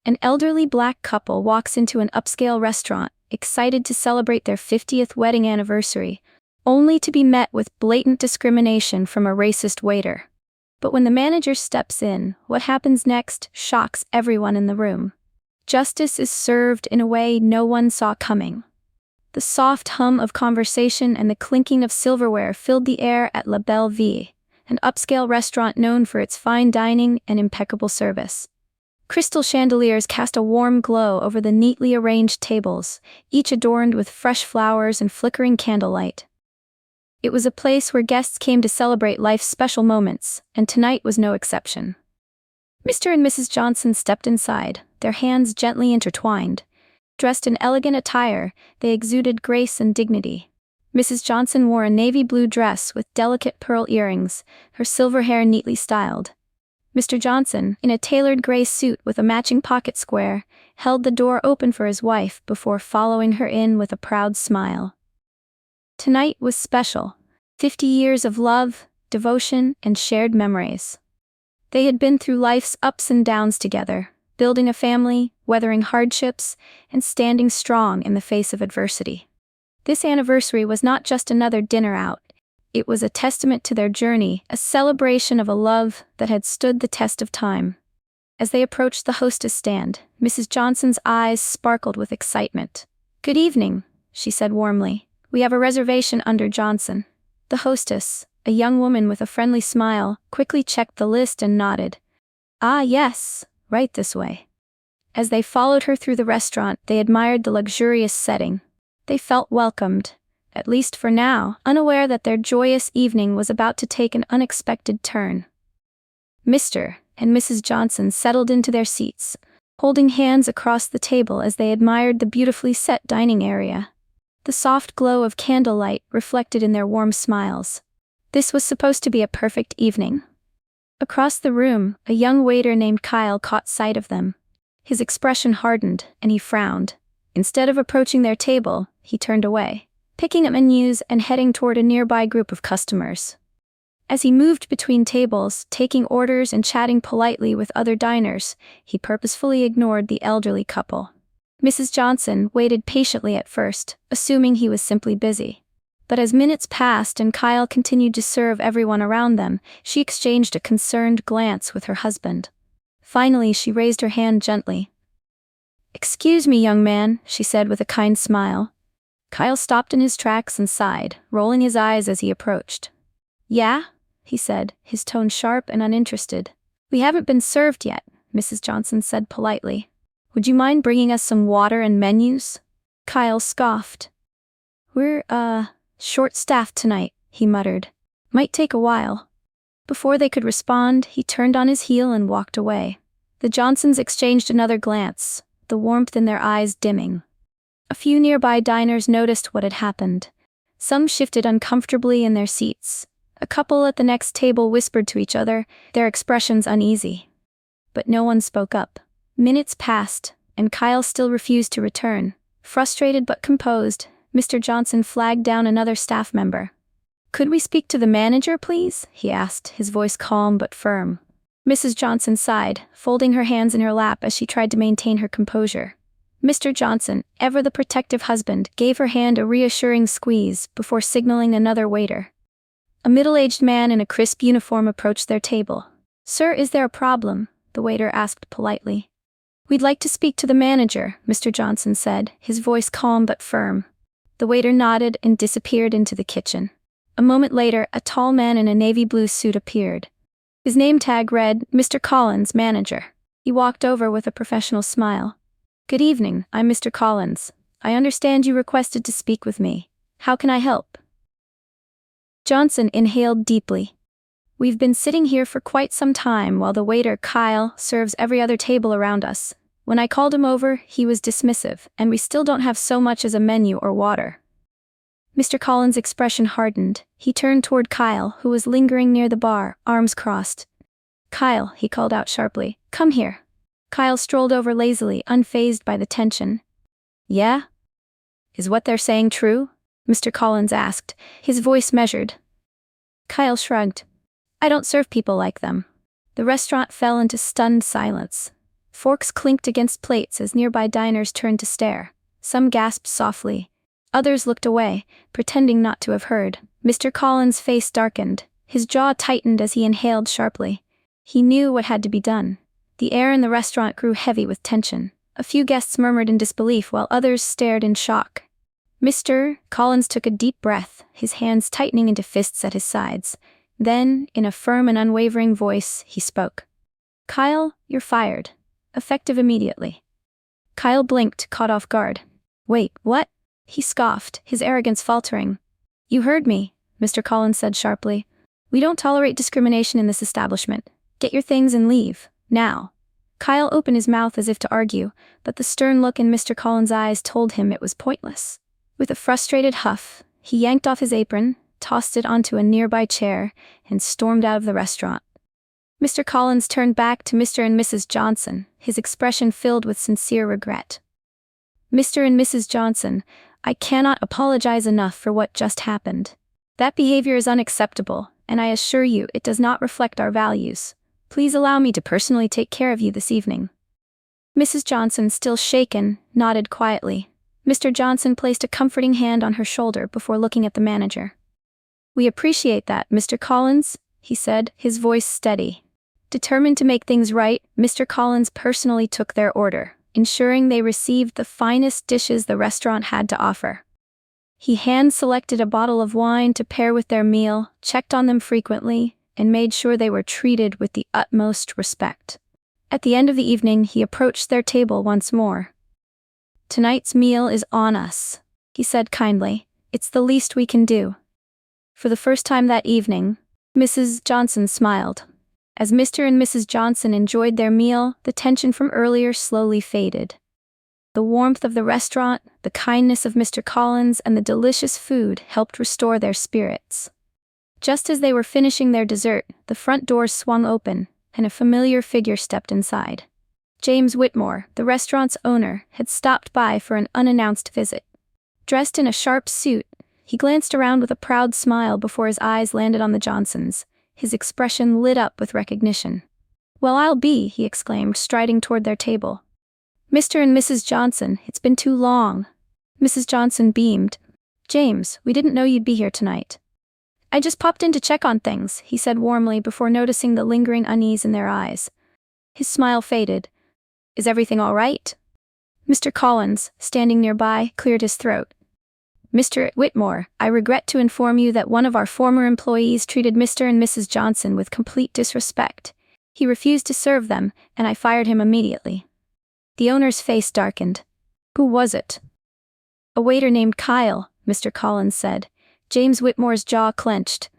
An elderly black couple walks into an upscale restaurant, excited to celebrate their 50th wedding anniversary, only to be met with blatant discrimination from a racist waiter. But when the manager steps in, what happens next shocks everyone in the room. Justice is served in a way no one saw coming. The soft hum of conversation and the clinking of silverware filled the air at La Belle Vie, an upscale restaurant known for its fine dining and impeccable service. Crystal chandeliers cast a warm glow over the neatly arranged tables, each adorned with fresh flowers and flickering candlelight. It was a place where guests came to celebrate life's special moments, and tonight was no exception. Mr. and Mrs. Johnson stepped inside, their hands gently intertwined. Dressed in elegant attire, they exuded grace and dignity. Mrs. Johnson wore a navy blue dress with delicate pearl earrings, her silver hair neatly styled. Mr. Johnson, in a tailored gray suit with a matching pocket square, held the door open for his wife before following her in with a proud smile. Tonight was special. 50 years of love, devotion, and shared memories. They had been through life's ups and downs together, building a family, weathering hardships, and standing strong in the face of adversity. This anniversary was not just another dinner out. It was a testament to their journey, a celebration of a love that had stood the test of time. As they approached the hostess stand, Mrs. Johnson's eyes sparkled with excitement. "Good evening," she said warmly. "We have a reservation under Johnson." The hostess, a young woman with a friendly smile, quickly checked the list and nodded. "Ah yes, right this way." As they followed her through the restaurant, they admired the luxurious setting. They felt welcomed, at least for now, unaware that their joyous evening was about to take an unexpected turn. Mr. and Mrs. Johnson settled into their seats, holding hands across the table as they admired the beautifully set dining area. The soft glow of candlelight reflected in their warm smiles. This was supposed to be a perfect evening. Across the room, a young waiter named Kyle caught sight of them. His expression hardened, and he frowned. Instead of approaching their table, he turned away, picking up menus and heading toward a nearby group of customers. As he moved between tables, taking orders and chatting politely with other diners, he purposefully ignored the elderly couple. Mrs. Johnson waited patiently at first, assuming he was simply busy. But as minutes passed and Kyle continued to serve everyone around them, she exchanged a concerned glance with her husband. Finally, she raised her hand gently. "Excuse me, young man," she said with a kind smile. Kyle stopped in his tracks and sighed, rolling his eyes as he approached. "Yeah?" he said, his tone sharp and uninterested. "We haven't been served yet," Mrs. Johnson said politely. "Would you mind bringing us some water and menus?" Kyle scoffed. "We're, short-staffed tonight," he muttered. "Might take a while." Before they could respond, he turned on his heel and walked away. The Johnsons exchanged another glance, the warmth in their eyes dimming. A few nearby diners noticed what had happened. Some shifted uncomfortably in their seats. A couple at the next table whispered to each other, their expressions uneasy. But no one spoke up. Minutes passed, and Kyle still refused to return. Frustrated but composed, Mr. Johnson flagged down another staff member. "Could we speak to the manager, please?" he asked, his voice calm but firm. Mrs. Johnson sighed, folding her hands in her lap as she tried to maintain her composure. Mr. Johnson, ever the protective husband, gave her hand a reassuring squeeze before signaling another waiter. A middle-aged man in a crisp uniform approached their table. "Sir, is there a problem?" the waiter asked politely. "We'd like to speak to the manager," Mr. Johnson said, his voice calm but firm. The waiter nodded and disappeared into the kitchen. A moment later, a tall man in a navy blue suit appeared. His name tag read, "Mr. Collins, manager." He walked over with a professional smile. "Good evening, I'm Mr. Collins. I understand you requested to speak with me. How can I help?" Johnson inhaled deeply. "We've been sitting here for quite some time while the waiter, Kyle, serves every other table around us. When I called him over, he was dismissive, and we still don't have so much as a menu or water." Mr. Collins' expression hardened. He turned toward Kyle, who was lingering near the bar, arms crossed. "Kyle," he called out sharply, "come here." Kyle strolled over lazily, unfazed by the tension. "Yeah? Is what they're saying true?" Mr. Collins asked, his voice measured. Kyle shrugged. "I don't serve people like them." The restaurant fell into stunned silence. Forks clinked against plates as nearby diners turned to stare. Some gasped softly. Others looked away, pretending not to have heard. Mr. Collins' face darkened. His jaw tightened as he inhaled sharply. He knew what had to be done. The air in the restaurant grew heavy with tension. A few guests murmured in disbelief while others stared in shock. Mr. Collins took a deep breath, his hands tightening into fists at his sides. Then, in a firm and unwavering voice, he spoke. "Kyle, you're fired. Effective immediately." Kyle blinked, caught off guard. "Wait, what?" He scoffed, his arrogance faltering. "You heard me," Mr. Collins said sharply. "We don't tolerate discrimination in this establishment. Get your things and leave, now." Kyle opened his mouth as if to argue, but the stern look in Mr. Collins' eyes told him it was pointless. With a frustrated huff, he yanked off his apron, tossed it onto a nearby chair, and stormed out of the restaurant. Mr. Collins turned back to Mr. and Mrs. Johnson, his expression filled with sincere regret. "Mr. and Mrs. Johnson, I cannot apologize enough for what just happened. That behavior is unacceptable, and I assure you it does not reflect our values. Please allow me to personally take care of you this evening." Mrs. Johnson, still shaken, nodded quietly. Mr. Johnson placed a comforting hand on her shoulder before looking at the manager. "We appreciate that, Mr. Collins," he said, his voice steady. Determined to make things right, Mr. Collins personally took their order, ensuring they received the finest dishes the restaurant had to offer. He hand-selected a bottle of wine to pair with their meal, checked on them frequently, and made sure they were treated with the utmost respect. At the end of the evening, he approached their table once more. "Tonight's meal is on us," he said kindly. "It's the least we can do." For the first time that evening, Mrs. Johnson smiled. As Mr. and Mrs. Johnson enjoyed their meal, the tension from earlier slowly faded. The warmth of the restaurant, the kindness of Mr. Collins, and the delicious food helped restore their spirits. Just as they were finishing their dessert, the front doors swung open, and a familiar figure stepped inside. James Whitmore, the restaurant's owner, had stopped by for an unannounced visit. Dressed in a sharp suit, he glanced around with a proud smile before his eyes landed on the Johnsons. His expression lit up with recognition. "Well, I'll be," he exclaimed, striding toward their table. "Mr. and Mrs. Johnson, it's been too long." Mrs. Johnson beamed. "James, we didn't know you'd be here tonight." "I just popped in to check on things," he said warmly before noticing the lingering unease in their eyes. His smile faded. "Is everything all right?" Mr. Collins, standing nearby, cleared his throat. "Mr. Whitmore, I regret to inform you that one of our former employees treated Mr. and Mrs. Johnson with complete disrespect. He refused to serve them, and I fired him immediately." The owner's face darkened. "Who was it?" "A waiter named Kyle," Mr. Collins said. James Whitmore's jaw clenched.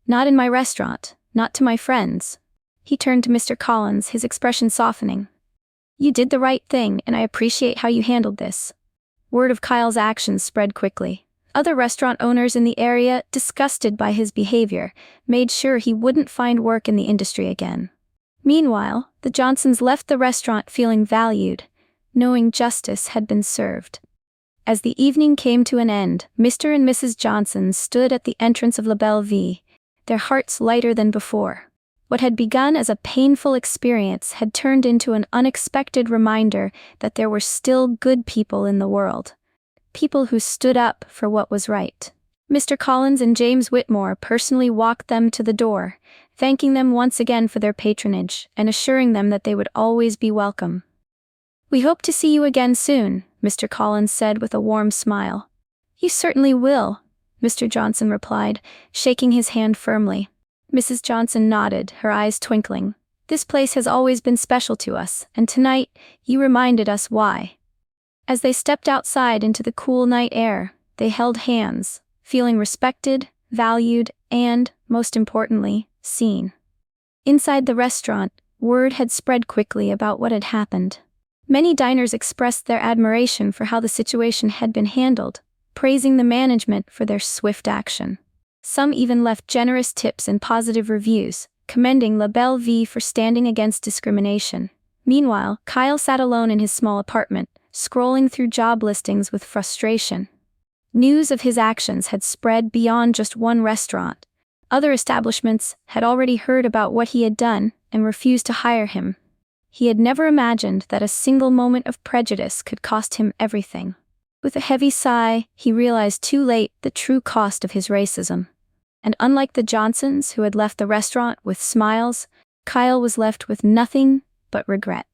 "Not in my restaurant, not to my friends." He turned to Mr. Collins, his expression softening. "You did the right thing, and I appreciate how you handled this." Word of Kyle's actions spread quickly. Other restaurant owners in the area, disgusted by his behavior, made sure he wouldn't find work in the industry again. Meanwhile, the Johnsons left the restaurant feeling valued, knowing justice had been served. As the evening came to an end, Mr. and Mrs. Johnson stood at the entrance of La Belle Vie, their hearts lighter than before. What had begun as a painful experience had turned into an unexpected reminder that there were still good people in the world. People who stood up for what was right. Mr. Collins and James Whitmore personally walked them to the door, thanking them once again for their patronage and assuring them that they would always be welcome. "We hope to see you again soon," Mr. Collins said with a warm smile. "You certainly will," Mr. Johnson replied, shaking his hand firmly. Mrs. Johnson nodded, her eyes twinkling. "This place has always been special to us, and tonight, you reminded us why." As they stepped outside into the cool night air, they held hands, feeling respected, valued, and, most importantly, seen. Inside the restaurant, word had spread quickly about what had happened. Many diners expressed their admiration for how the situation had been handled, praising the management for their swift action. Some even left generous tips and positive reviews, commending La Belle Vie for standing against discrimination. Meanwhile, Kyle sat alone in his small apartment, scrolling through job listings with frustration. News of his actions had spread beyond just one restaurant. Other establishments had already heard about what he had done and refused to hire him. He had never imagined that a single moment of prejudice could cost him everything. With a heavy sigh, he realized too late the true cost of his racism. And unlike the Johnsons, who had left the restaurant with smiles, Kyle was left with nothing but regret.